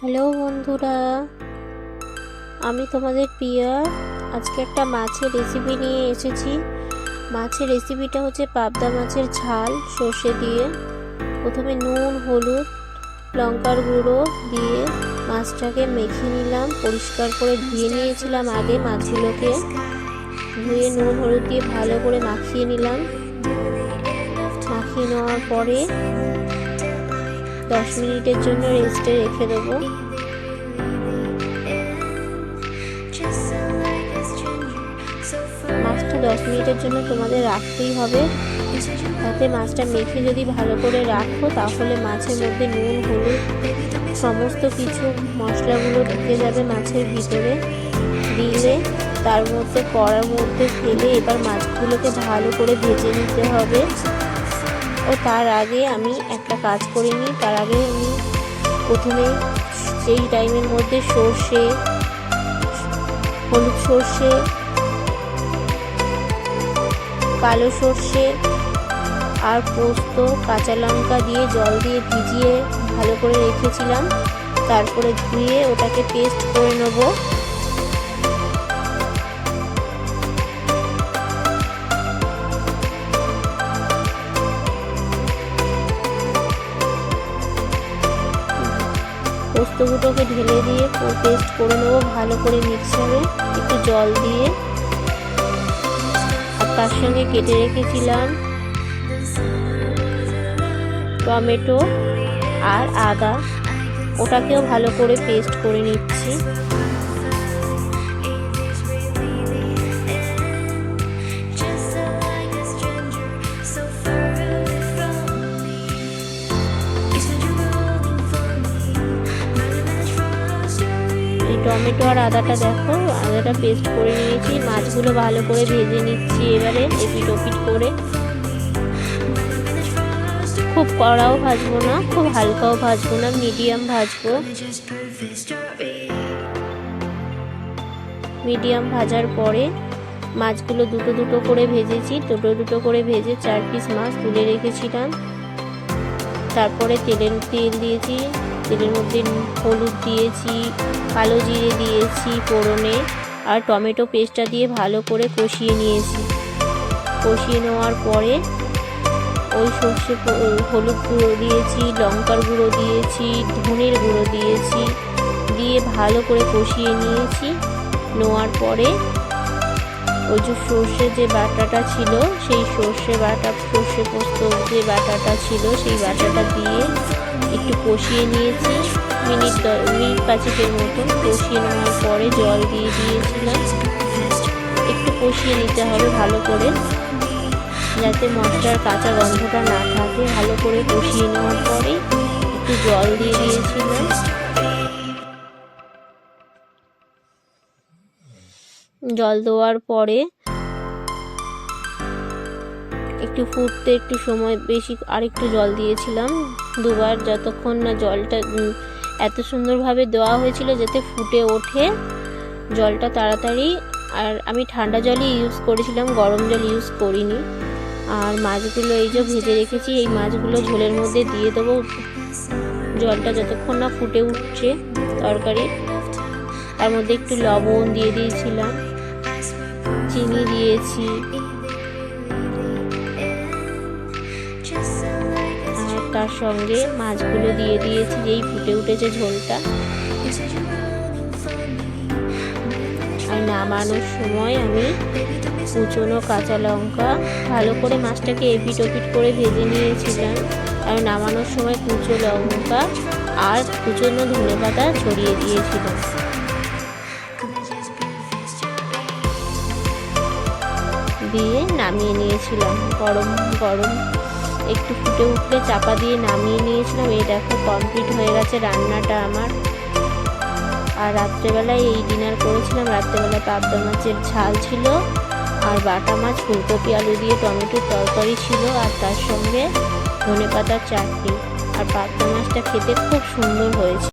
Hello বন্ধুরা, আমি তোমাদের প্রিয়া। আজকে একটা মাছের রেসিপি নিয়ে এসেছি। মাছের রেসিপিটা হচ্ছে পাবদা মাছের ঝাল সর্ষে দিয়ে। প্রথমে নুন, হলুদ, লঙ্কার গুঁড়ো দিয়ে মাছটাকে মেখে নিলাম। পরিষ্কার করে ধুয়ে নিয়েছিলাম আগে মাছগুলোকে। ধুয়ে নুন হলুদ দিয়ে ভালো করে মাখিয়ে নিলাম। মাখিয়ে নেওয়ার পরে 10 মিনিটের জন্য রেস্টে রেখে দেবো। মাছটা 10 মিনিটের জন্য তোমাদের রাখতেই হবে। তাতে মাছটা মেখে যদি ভালো করে রাখো তাহলে মাছের মধ্যে নুন হলুদ সমস্ত কিছু মশলাগুলো ঢুকে যাবে মাছের ভিতরে। দিলে তার মধ্যে কড়ার মধ্যে ফেলে এবার মাছগুলোকে ভালো করে ভেজে নিতে হবে। ও তার আগে আমি একটা কাজ করে নিই। তার আগে আমি প্রথমে সেই টাইমের মধ্যে সর্ষে, হলুদ সর্ষে, কালো সর্ষে আর পোস্ত, কাঁচা লঙ্কা দিয়ে জল দিয়ে ভিজিয়ে ভালো করে রেখেছিলাম। তারপরে ধুয়ে ওটাকে পেস্ট করে নেব। পোস্তগুলোকে ঢেলে দিয়ে পেস্ট করে নেব ভালো করে মিক্সারে একটু জল দিয়ে। আর তার সঙ্গে কেটে রেখেছিলাম টমেটো আর আদা, ওটাকেও ভালো করে পেস্ট করে নিচ্ছি। টমেটো আর আদাটা দেখো, আদাটা পেস্ট করে নিয়েছি। মাছগুলো ভালো করে ভেজে নিচ্ছি এবারে এপিট ওপিট করে। খুব কড়াও ভাজবো না, খুব হালকাও ভাজবো না, মিডিয়াম ভাজবো। মিডিয়াম ভাজার পরে মাছগুলো দুটো দুটো করে ভেজেছি। দুটো দুটো করে ভেজে 4 পিস মাছ তুলে রেখেছিলাম। তারপরে তেল দিয়েছি। তেলের মধ্যে হলুদ দিয়েছি, কালো জিরে দিয়েছি ফোড়নে, আর টমেটো পেস্টটা দিয়ে ভালো করে কষিয়ে নিয়েছি। কষিয়ে নেওয়ার পরে ওই সর্ষে হলুদ গুঁড়ো দিয়েছি, লঙ্কার গুঁড়ো দিয়েছি, ধনের গুঁড়ো দিয়েছি, দিয়ে ভালো করে কষিয়ে নিয়েছি। নেওয়ার পরে ওই যে সর্ষে যে বাটাটা ছিল, সেই সর্ষে পোস্ত যে বাটাটা ছিল সেই বাটাটা দিয়ে একটু কষিয়ে নিয়েছি। মিনিট 5-এর মতন কষিয়ে নেওয়ার পরে জল দিয়ে দিয়েছিলাম। একটু কষিয়ে নিতে হবে ভালো করে, যাতে মশলার কাঁচা গন্ধটা না থাকে। ভালো করে কষিয়ে নেওয়ার পরে একটু জল দিয়ে দিয়েছিলাম। জল দেওয়ার পরে একটু ফুটতে একটু সময় বেশি আরেকটু জল দিয়েছিলাম দুবার, যতক্ষণ না জলটা এত সুন্দরভাবে দেওয়া হয়েছিল যাতে ফুটে ওঠে জলটা তাড়াতাড়ি। আর আমি ঠান্ডা জলই ইউজ করেছিলাম, গরম জল ইউজ করিনি। আর মাছগুলো এই যে ভেজে রেখেছি, এই মাছগুলো ঝোলের মধ্যে দিয়ে দেবো। জলটা যতক্ষণ না ফুটে উঠছে তরকারি, তার মধ্যে একটু লবণ দিয়ে দিয়েছিলাম, চিনি দিয়েছি, আর তার সঙ্গে মাছগুলো দিয়ে দিয়েছি যেই ফুটে উঠেছে ঝোলটা। আর নামানোর সময় আমি কুচনো কাঁচা লঙ্কা, ভালো করে মাছটাকে এপিট ওপিট করে ভেজে নিয়েছিলাম। আর নামানোর সময় কুচো লঙ্কা আর কুচনো ধনেপাতা ছড়িয়ে দিয়েছিলাম। দিয়ে নামিয়ে নিয়েছিলাম। গরম গরম একটু ফুটে উঠলে চাপা দিয়ে নামিয়ে নিয়েছিলাম। এই দেখো কমপ্লিট হয়ে গেছে রান্নাটা আমার। আর রাত্রেবেলায় এই ডিনার করেছিলাম। রাত্রেবেলায় পাবদা মাছের ঝাল ছিল, আর বাটা মাছ, ফুলকপি আলু দিয়ে টমেটোর তরকারি ছিল, আর তার সঙ্গে ধনেপাতার চাটনি। আর পাবদা মাছটা খেতে খুব সুন্দর হয়েছে।